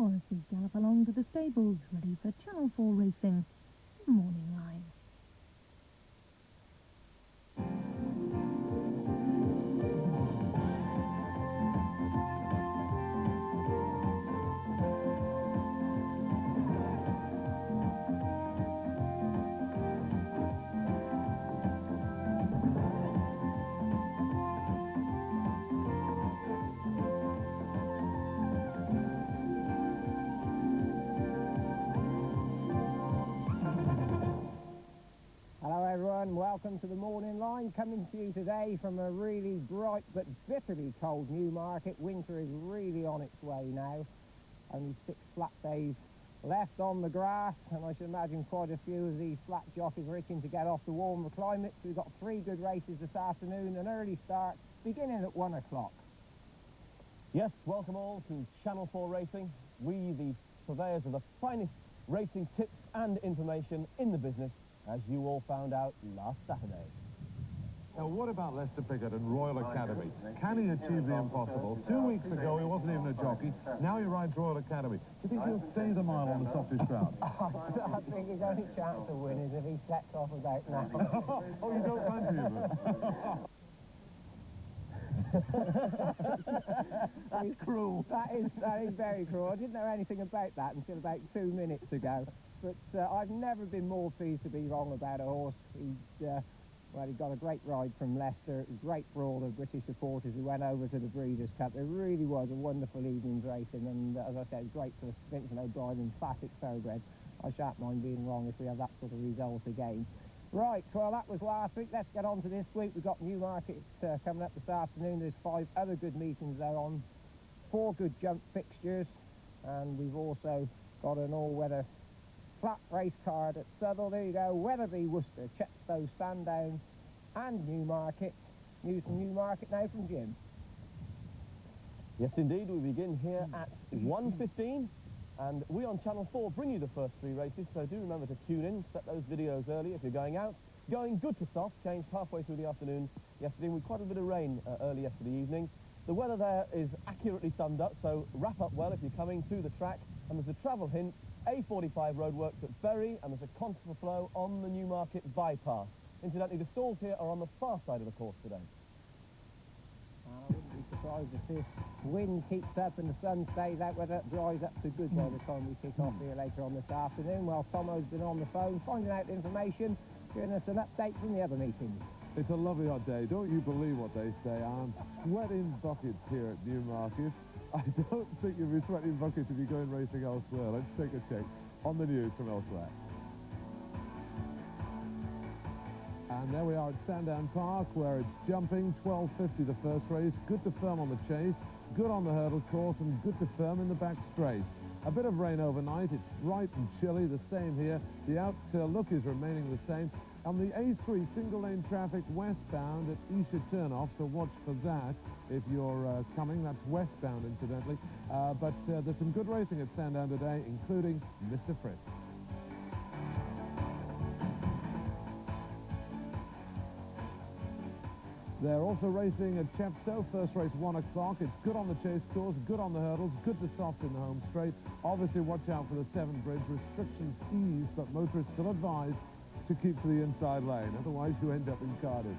or if we gallop along to the stables, ready for Channel 4 racing, Morning Line. Welcome to the Morning Line, coming to you today from a really bright but bitterly cold Newmarket. Winter is really on its way now. Only 6 flat days left on the grass, and I should imagine quite a few of these flat jockeys are itching to get off the warmer climates. We've got 3 good races this afternoon, an early start beginning at 1 o'clock. Yes, welcome all to Channel 4 Racing. We, the purveyors of the finest racing tips and information in the business, as you all found out last Saturday. Now, what about Lester Piggott and Royal Academy? Can he achieve the impossible? 2 weeks ago, he wasn't even a jockey. Now he rides Royal Academy. Do you think he'll stay the mile on the softish ground? I think his only chance of winning is if he sets off about now. Oh, you don't fancy him? That is cruel. That is very cruel. I didn't know anything about that until about 2 minutes ago. But I've never been more pleased to be wrong about a horse. Well, he got a great ride from Leicester. It was great for all the British supporters who went over to the Breeders' Cup. It really was a wonderful evening's racing, and as I said, it was great for Vincent O'Brien and classic thoroughbred. I shan't mind being wrong if we have that sort of result again. Right, well, that was last week. Let's get on to this week. We've got Newmarket coming up this afternoon. There's 5 other good meetings there on, 4 good jump fixtures, and we've also got an all-weather flat race card at Southall. There you go, Wetherby, Worcester, Chepstow, Sandown and Newmarket. News from Newmarket now from Jim. Yes, indeed, we begin here at 1:15, and we on Channel 4 bring you the first 3 races, so do remember to tune in, set those videos early if you're going out. Going good to soft, changed halfway through the afternoon yesterday with quite a bit of rain early yesterday evening. The weather there is accurately summed up, so wrap up well if you're coming through the track, and there's a travel hint. A45 roadworks at Bury, and there's a contraflow on the Newmarket bypass. Incidentally, the stalls here are on the far side of the course today. I wouldn't be surprised if this wind keeps up and the sun stays out, whether it dries up to good by the time we kick off here later on this afternoon. Well, Tomo's been on the phone, finding out information, giving us an update from the other meetings. It's a lovely hot day. Don't you believe what they say? I'm sweating buckets here at Newmarket. I don't think you'll be sweating buckets if you're going racing elsewhere. Let's take a check on the news from elsewhere. And there we are at Sandown Park, where it's jumping. 12:50 the first race. Good to firm on the chase, good on the hurdle course, and good to firm in the back straight. A bit of rain overnight. It's bright and chilly, the same here. The outlook is remaining the same. On the A3, single-lane traffic westbound at Esher turnoff, so watch for that if you're coming. That's westbound, incidentally. But there's some good racing at Sandown today, including Mr. Frisk. They're also racing at Chepstow. First race 1 o'clock. It's good on the chase course, good on the hurdles, good to soft in the home straight. Obviously, watch out for the 7 bridge. Restrictions eased, but motorists still advised to keep to the inside lane, otherwise you end up in Cardiff.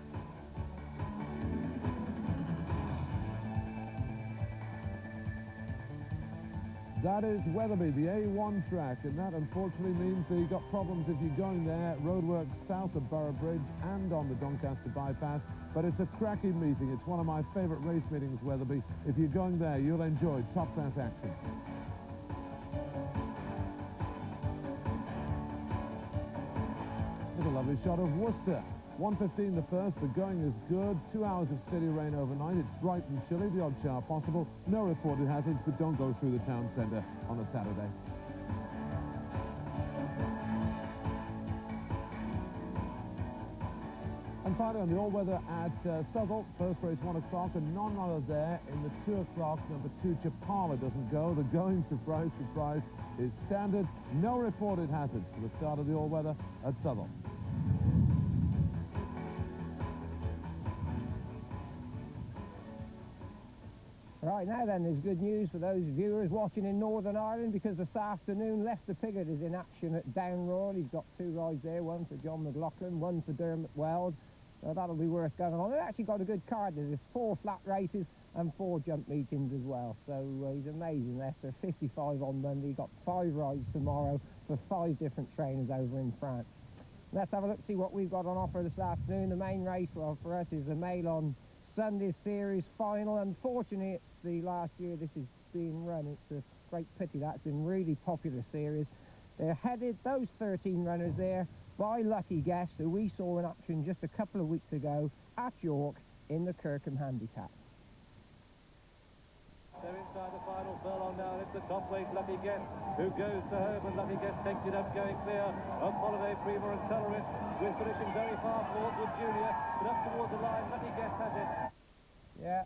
That is Wetherby, the A1 track, and that unfortunately means that you've got problems if you're going there. Roadworks south of Borough Bridge and on the Doncaster bypass, but it's a cracking meeting. It's one of my favourite race meetings, Wetherby. If you're going there, you'll enjoy top-class action. There's a lovely shot of Worcester. 1:15 the first, the going is good. 2 hours of steady rain overnight. It's bright and chilly, the odd shower possible. No reported hazards, but don't go through the town centre on a Saturday. And finally on the all-weather at Southall, first race 1 o'clock, and none other there in the 2 o'clock. Number 2, Chapala doesn't go. The going, surprise, surprise, is standard. No reported hazards for the start of the all-weather at Southall. Right, now then, there's good news for those viewers watching in Northern Ireland, because this afternoon Lester Piggott is in action at Downroyal. He's got 2 rides there, one for John McLaughlin, one for Dermot Weld. So that'll be worth going on. They've actually got a good card there. There's 4 flat races and 4 jump meetings as well. So he's amazing, Lester. 55 on Monday. Got 5 rides tomorrow for 5 different trainers over in France. Let's have a look, see what we've got on offer this afternoon. The main race, well, for us is the Mail on Sunday Series final. Unfortunately, it's the last year this is being run. It's a great pity. That's been really popular series. They're headed, those 13 runners there, by Lucky Guest, who we saw in action just a couple of weeks ago at York in the Kirkham Handicap. They're inside the final furlong now, and it's the top weight Lucky Guest who goes to home, and Lucky Guest takes it up, going clear of Holiday Prima and Colorist. We're finishing very far forward with Junior, but up towards the line, Lucky Guest has it. Yeah.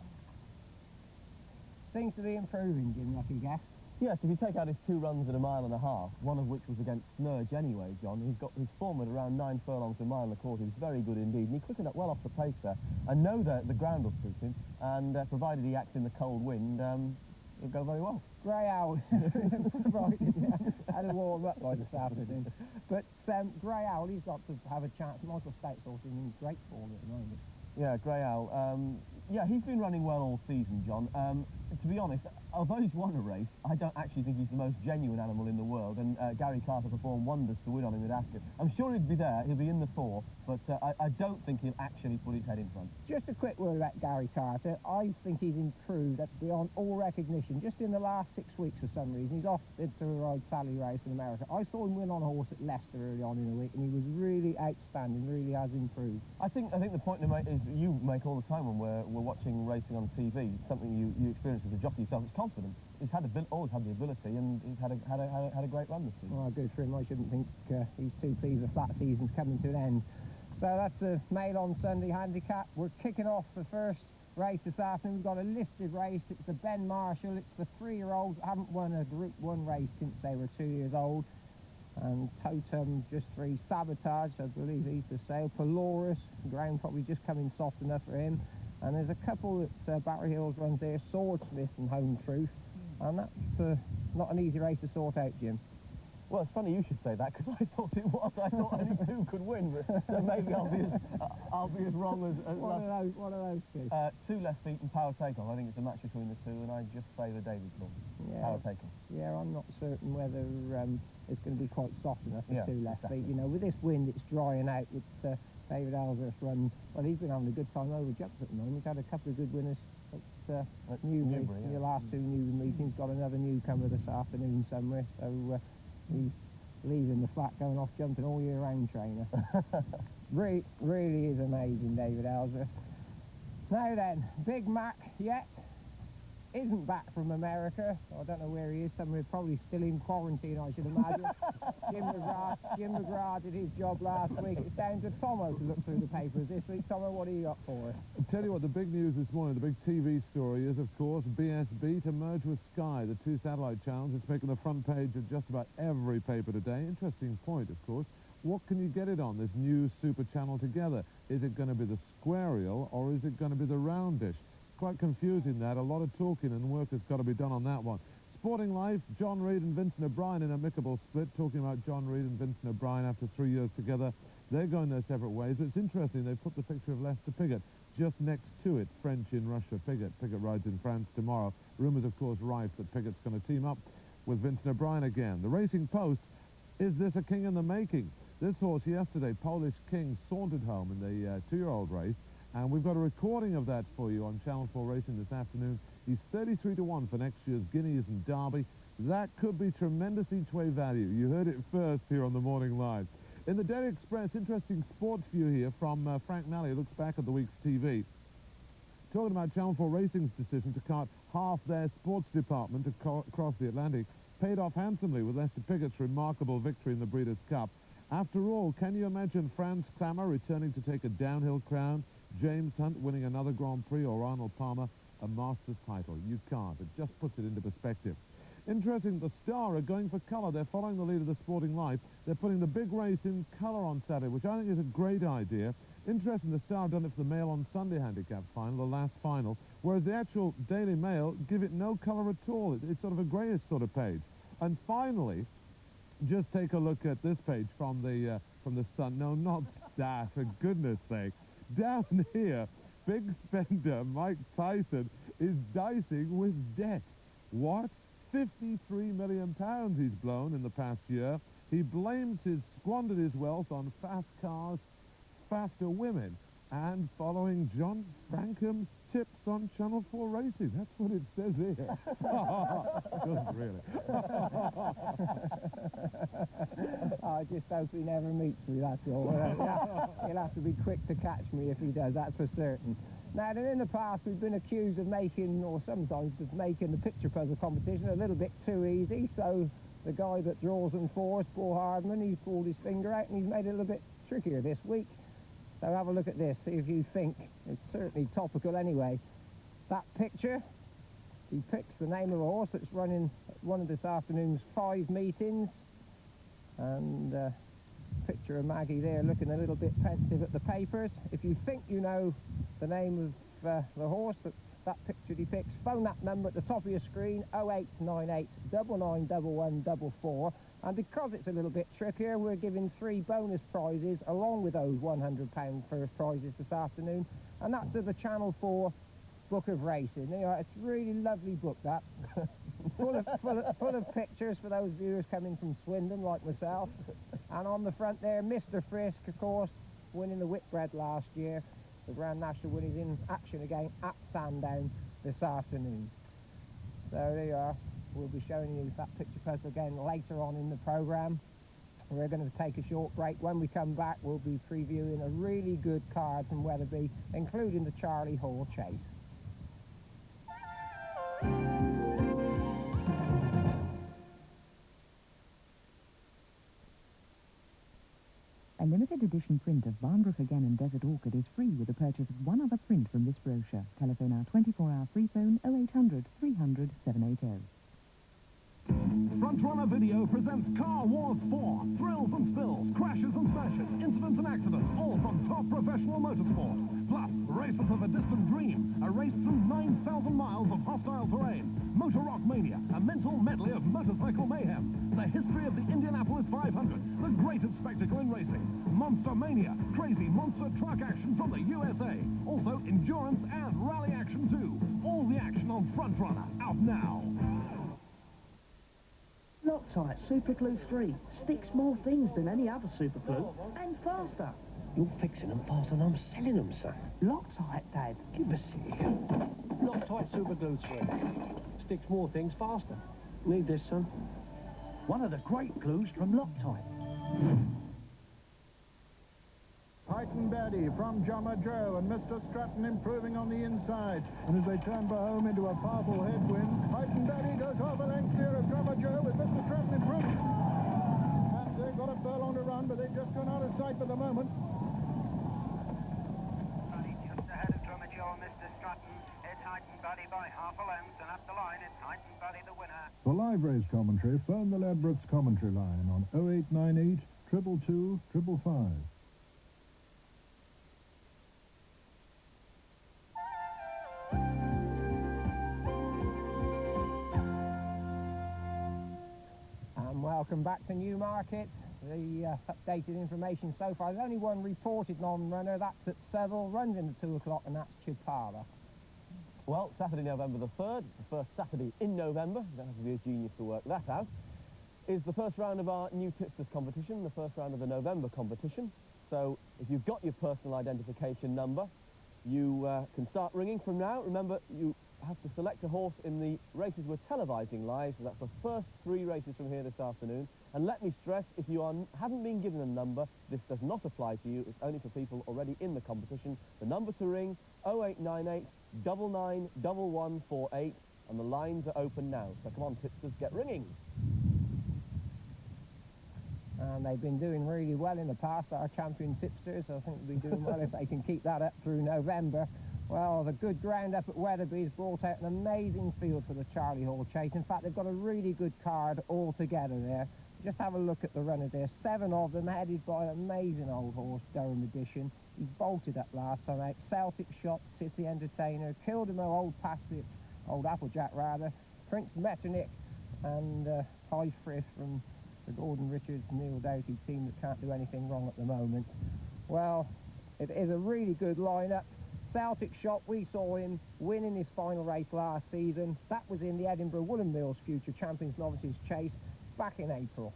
Seems to be improving, Jim, Lucky Guest. Yes, if you take out his 2 runs at 1.5 miles, one of which was against Snurge anyway, John, he's got his form at around 9 furlongs a mile and a quarter. He's very good indeed, and he quickened up well off the pacer. I know that the ground will suit him, and provided he acts in the cold wind, it'll go very well. Grey Owl, right, yeah, had a warm up by this afternoon. But Grey Owl, he's got to have a chance. Michael State's also in great form at the moment. Yeah, Grey Owl. Yeah, he's been running well all season, John. To be honest, although he's won a race, I don't actually think he's the most genuine animal in the world, and Gary Carter performed wonders to win on him at Ascot. I'm sure he'd be there, he'll be in the 4, but I don't think he'll actually put his head in front. Just a quick word about Gary Carter. I think he's improved beyond all recognition. Just in the last 6 weeks, for some reason, he's off to ride Sally Race in America. I saw him win on a horse at Leicester early on in the week, and he was really outstanding, really has improved. I think the point to make is you make all the time when we're watching racing on TV, something you experience as a jockey yourself. It's confidence. He's always had the ability, and he's had a great run this season. Well, good for him. I shouldn't think he's too pleased the flat season's coming to an end. So that's the Mail on Sunday handicap. We're kicking off the first race this afternoon. We've got a listed race. It's the Ben Marshall. It's for 3-year-olds that haven't won a Group 1 race since they were 2 years old. And Totem, just 3. Sabotage, I believe he's for sale. Polaris, ground probably just coming soft enough for him. And there's a couple that Battery Hills runs there, Swordsmith and Home Truth. And that's not an easy race to sort out, Jim. Well, it's funny you should say that, because I thought it was. I thought only 2 could win, but, so maybe I'll be as wrong as One of those 2. 2 left feet and Power Takeoff. I think it's a match between the 2, and I just favour Davidson. Yeah. Power Takeoff. Yeah, I'm not certain whether it's going to be quite soft enough for 2 left exactly. feet. You know, with this wind, it's drying out. With David Ellsworth's run, well, he's been having a good time over jumps at the moment. He's had a couple of good winners at Newbury. Yeah. The last 2 Newbury meetings. Got another newcomer this afternoon somewhere. So he's leaving the flat, going off jumping all year round trainer. Really is amazing, David Ellsworth. Now then, Big Mac yet isn't back from America. I don't know where he is, somewhere probably still in quarantine, I should imagine. Jim McGrath did his job last week. It's down to Tomo to look through the papers this week. Tomo, what do you got for us? I'll tell you what, the big news this morning, the big TV story is, of course, BSB to merge with Sky, the 2 satellite channels. It's making the front page of just about every paper today. Interesting point, of course. What can you get it on, this new super channel together? Is it going to be the squarial, or is it going to be the round dish? Quite confusing, that. A lot of talking and work has got to be done on that one. Sporting Life, John Reid and Vincent O'Brien in an amicable split. Talking about John Reid and Vincent O'Brien after 3 years together. They're going their separate ways, but it's interesting, they put the picture of Lester Piggott just next to it. French in Russia, Piggott. Piggott rides in France tomorrow. Rumours, of course, rife that Piggott's going to team up with Vincent O'Brien again. The Racing Post, is this a king in the making? This horse yesterday, Polish King, sauntered home in the 2-year-old race. And we've got a recording of that for you on Channel 4 Racing this afternoon. He's 33 to 1 for next year's Guineas and Derby. That could be tremendous each-way value. You heard it first here on the Morning Live. In the Daily Express, interesting sports view here from Frank Nally, who looks back at the week's TV. Talking about Channel 4 Racing's decision to cut half their sports department across the Atlantic. Paid off handsomely with Lester Piggott's remarkable victory in the Breeders' Cup. After all, can you imagine Franz Klammer returning to take a downhill crown? James Hunt winning another Grand Prix, or Arnold Palmer a Masters title? You can't. It just puts it into perspective. Interesting, the Star are going for colour. They're following the lead of the Sporting Life. They're putting the big race in colour on Saturday, which I think is a great idea. Interesting, the Star have done it for the Mail on Sunday handicap final, the last final, whereas the actual Daily Mail give it no colour at all. It's sort of a greyish sort of page. And finally, just take a look at this page from the Sun. No, not that, for goodness sake. Down here, big spender Mike Tyson is dicing with debt. What? £53 million he's blown in the past year. He squandered his wealth on fast cars, faster women, and following John Francome's tips on Channel 4 racing. That's what it says here. Doesn't really. I just hope he never meets me, that's all. He'll have to be quick to catch me if he does, that's for certain. Now, in the past, we've been accused of making, or sometimes of making the picture puzzle competition a little bit too easy, so the guy that draws them for us, Paul Hardman, he's pulled his finger out and he's made it a little bit trickier this week. So have a look at this, see if you think. It's certainly topical anyway. That picture depicts the name of a horse that's running at one of this afternoon's 5 meetings. And picture of Maggie there looking a little bit pensive at the papers. If you think you know the name of the horse that picture depicts, phone that number at the top of your screen, 0898 991144. And because it's a little bit trickier, we're giving 3 bonus prizes along with those £100 first prizes this afternoon. And that's of the Channel 4 Book of Racing. You know, it's a really lovely book, that. full of pictures for those viewers coming from Swindon, like myself. And on the front there, Mr Frisk, of course, winning the Whitbread last year. The Grand National winners in action again at Sandown this afternoon. So there you are. We'll be showing you that picture puzzle again later on in the programme. We're going to take a short break. When we come back, we'll be previewing a really good card from Wetherby, including the Charlie Hall Chase. A limited edition print of Barnbrook Again and Desert Orchid is free with the purchase of one other print from this brochure. Telephone our 24-hour free phone 0800 300 780. Frontrunner Video presents Car Wars 4. Thrills and spills, crashes and smashes, incidents and accidents, all from top professional motorsport. Plus, races of a distant dream, a race through 9,000 miles of hostile terrain. Motor Rock Mania, a mental medley of motorcycle mayhem. The history of the Indianapolis 500, the greatest spectacle in racing. Monster Mania, crazy monster truck action from the USA. Also, endurance and rally action too. All the action on Frontrunner, out now. Loctite Super Glue 3 sticks more things than any other super glue and faster. You're fixing them faster than I'm selling them, son. Loctite, Dad. Give us here. Loctite Super Glue 3 sticks more things faster. Need this, son? One of the great glues from Loctite. Titan Betty from Jummer Joe and Mr Stratton improving on the inside. And as they turn home into a powerful headwind, Titan Betty goes half a length clear of Jummer Joe with Mr Stratton improving. And they've got a furlong to run, but they've just gone out of sight for the moment. Just ahead of Drummer Joe and Mr Stratton. It's Titan Betty by half a length, and up the line it's Titan Betty the winner. For live race commentary, phone the Ladbrokes commentary line on 0898 222 555. Welcome back to Newmarket. The updated information so far, there's only one reported non-runner, that's at Seville, runs into 2 o'clock, and that's Chipara. Well, Saturday, November the 3rd, the first Saturday in November, you don't have to be a genius to work that out, is the first round of our new tipsters competition, the first round of the November competition. So if you've got your personal identification number, you can start ringing from now. Remember, you have to select a horse in the races we're televising live, so that's the first 3 races from here this afternoon. And let me stress, if you haven't been given a number, this does not apply to you. It's only for people already in the competition. The number to ring, 0898 991148, and the lines are open now. So come on, tipsters, get ringing. And they've been doing really well in the past, our champion tipsters. I think they'll be doing well if they can keep that up through November. Well, the good ground up at Wetherby has brought out an amazing field for the Charlie Hall Chase. In fact, they've got a really good card altogether there. just have a look at the runners there. 7 of them headed by an amazing old horse, Durham Edition. He bolted up last time out. Celtic Shot, City Entertainer, Kildemo, Old Patriot, Old Applejack rather, Prince Metternich, and High Frith from the Gordon Richards, Neil Doughty team that can't do anything wrong at the moment. Well, it is a really good lineup. Celtic Shot, we saw him winning his final race last season. That was in the Edinburgh Woolen Mills Future Champions Novices Chase back in April.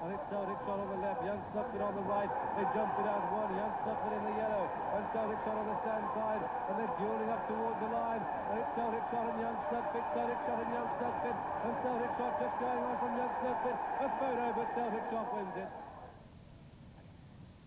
And it's Celtic Shot on the left, Young Snupkin on the right. They jump it out one, Young Snupkin in the yellow, and Celtic Shot on the stand side, and they're dueling up towards the line. And it's Celtic Shot and Young Snupkin, Celtic Shot and Young Snupkin, and Celtic Shot just going on from Young Snupkin. A photo, but Celtic Shot wins it.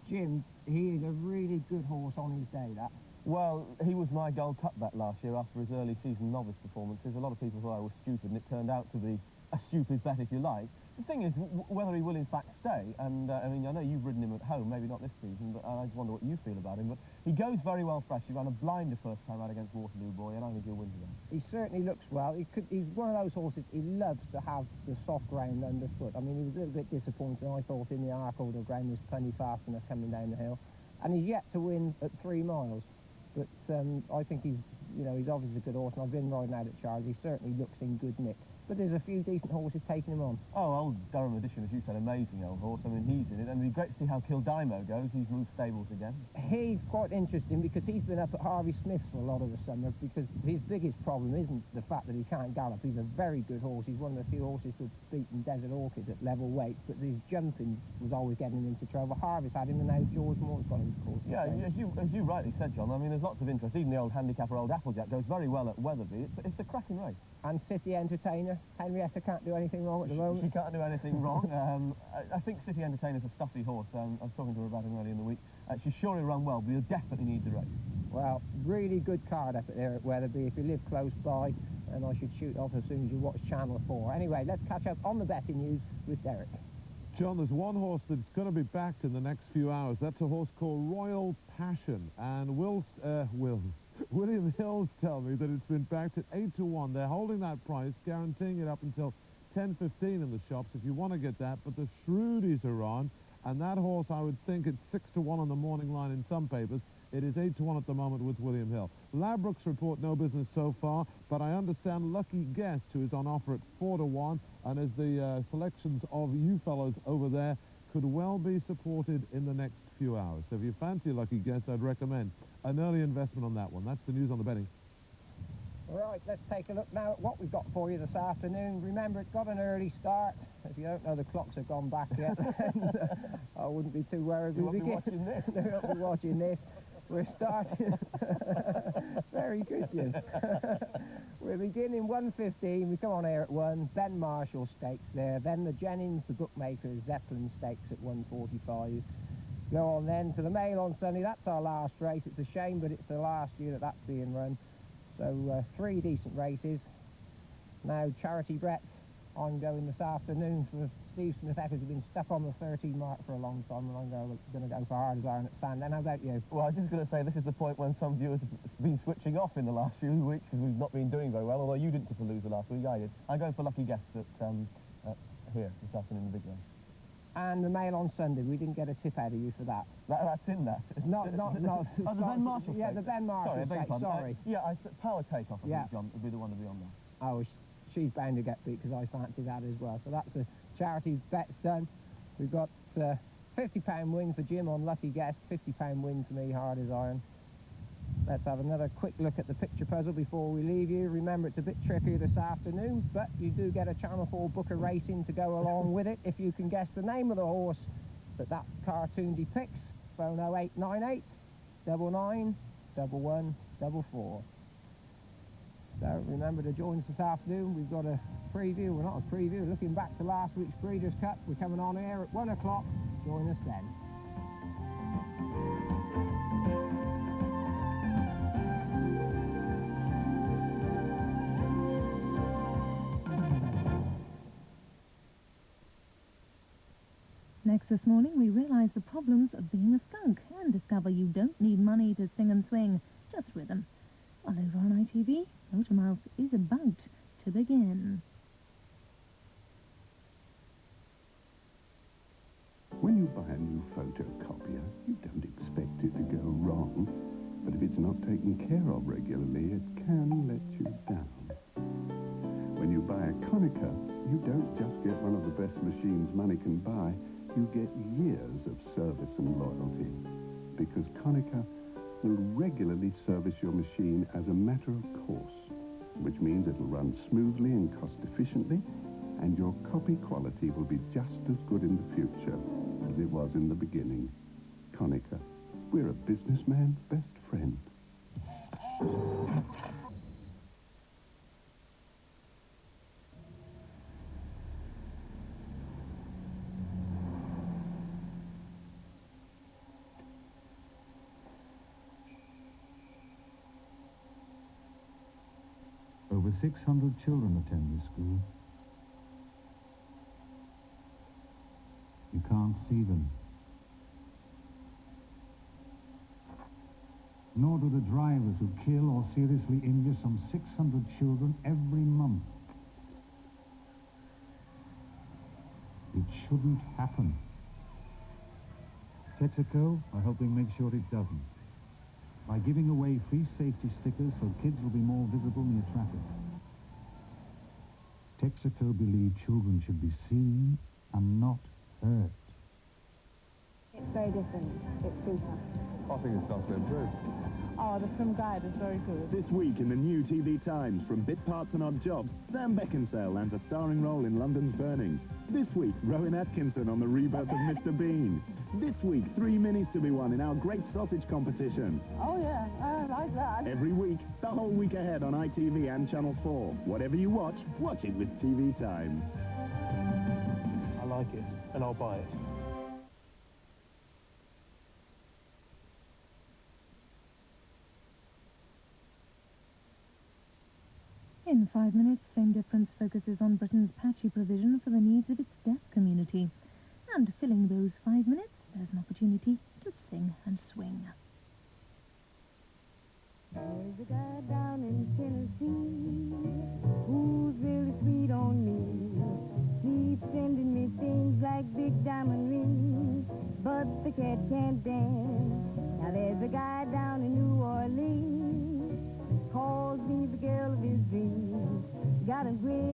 Jim, he is a really good horse on his day, that. Well, he was my Gold Cup bet last year after his early season novice performances. A lot of people thought I was stupid, and it turned out to be a stupid bet, if you like. The thing is, whether he will in fact stay, and I mean, I know you've ridden him at home, maybe not this season, but I just wonder what you feel about him. But he goes very well fresh. He ran a blinder first time out against Waterloo Boy, and I think he'll win today. He certainly looks well. He's one of those horses, he loves to have the soft ground underfoot. I mean, he was a little bit disappointed, I thought, in the Arc Order ground was plenty fast enough coming down the hill. And he's yet to win at 3 miles. But I think he's obviously a good horse, and I've been riding out at Charles. He certainly looks in good nick. But there's a few decent horses taking him on. Oh, Old Durham Edition, as you said, amazing old horse. I mean, he's in it, and it'd be great to see how Kildimo goes. He's moved stables again. He's quite interesting because he's been up at Harvey Smith's for a lot of the summer, because his biggest problem isn't the fact that he can't gallop. He's a very good horse. He's one of the few horses to have beaten Desert Orchid at level weight, but his jumping was always getting him into trouble. Harvey's had him, and now George Moore's got him, of course. Yeah, as you rightly said, John, I mean, there's lots of interest. Even the old handicapper, Old Applejack, goes very well at Weatherby. It's a cracking race. And City Entertainer, Henrietta can't do anything wrong at the moment. She can't do anything wrong. I think City Entertainer's a stuffy horse. I was talking to her about him earlier in the week. She's sure he'll run well, but he'll definitely need the race. Well, really good card up there at Weatherby if you live close by, and I should shoot off as soon as you watch Channel 4. Anyway, let's catch up on the betting news with Derek. John, there's one horse that's going to be backed in the next few hours. That's a horse called Royal Passion. And William Hills tell me that it's been backed at 8-1. They're holding that price, guaranteeing it up until 10:15 in the shops if you want to get that. But the Shrewdies are on, and that horse, I would think it's 6-1 on the morning line in some papers. It is 8-1 at the moment with William Hill. Ladbrokes report no business so far, but I understand Lucky Guest, who is on offer at 4-1, and as the selections of you fellows over there could well be supported in the next few hours. So if you fancy Lucky Guest, I'd recommend an early investment on that one. That's the news on the betting. Right, let's take a look now at what we've got for you this afternoon. Remember, it's got an early start. If you don't know the clocks have gone back yet, then I wouldn't be too worried. You won't be watching this. You won't be watching this. We're starting. Very good, Jim. We're beginning 1:15. We come on air at 1. Ben Marshall stakes there. Then the Jennings, the bookmakers, Zeppelin stakes at 1:45. Go on then to the Mail on Sunday. That's our last race. It's a shame, but it's the last year that that's being run. So 3 decent races. Now charity bets ongoing this afternoon for Steve Smith Eccles, who's been stuck on the 13 mark for a long time, and I'm going to go for Hard as Iron at Sandown. How about you? Well, I was just going to say this is the point when some viewers have been switching off in the last few weeks because we've not been doing very well, although you didn't tip a loser last week, I did. I'm going for Lucky Guest at here this afternoon in the big race. And the Mail on Sunday, we didn't get a tip out of you for that. That's in that. No. Oh, the Ben Marshall Yeah, stakes. the Ben Marshall stakes, sorry. Yeah, I said Power Takeoff, I think, John, would be the one to be on there. Oh, she's bound to get beat because I fancy that as well. So that's the charity bets done. We've got £50 win for Jim on Lucky Guest, £50 win for me, Hard as Iron. Let's have another quick look at the picture puzzle before we leave you. Remember, it's a bit trickier this afternoon, but you do get a Channel 4 Booker Racing to go along with it if you can guess the name of the horse that cartoon depicts. Phone 0898 99 1144. So remember to join us this afternoon. We've got a preview, well, not a preview, looking back to last week's Breeders' Cup. We're coming on air at 1 o'clock. Join us then. Next this morning, we realise the problems of being a skunk and discover you don't need money to sing and swing, just rhythm. While over on ITV, Motormouth is about to begin. new photocopier. You don't expect it to go wrong, but if it's not taken care of regularly, it can let you down. When you buy a Konica, you don't just get one of the best machines money can buy, you get years of service and loyalty, because Konica will regularly service your machine as a matter of course, which means it'll run smoothly and cost efficiently, and your copy quality will be just as good in the future as it was in the beginning. Konica, we're a businessman's best friend. Over 600 children attend this school. You can't see them. Nor do the drivers who kill or seriously injure some 600 children every month. It shouldn't happen. Texaco are helping make sure it doesn't, by giving away free safety stickers so kids will be more visible near traffic. Texaco believe children should be seen and not hurt. It's very different. It's super. I think it's starting to improve. Oh, the film guide is very good. This week in the new TV Times, from Bit Parts and Odd Jobs, Sam Beckinsale lands a starring role in London's Burning. This week, Rowan Atkinson on the rebirth of Mr. Bean. This week, 3 minis to be won in our Great Sausage competition. Oh, yeah, I like that. Every week, the whole week ahead on ITV and Channel 4. Whatever you watch, watch it with TV Times. I like it, and I'll buy it. In 5 minutes, Same Difference focuses on Britain's patchy provision for the needs of its deaf community. And filling those 5 minutes, there's an opportunity to sing and swing. There's a guy down in Tennessee who's really sweet on me. Keeps sending me things like big diamond rings, but the cat can't dance. Now there's a guy down in New Orleans, calls me the girl of his dreams. Got a great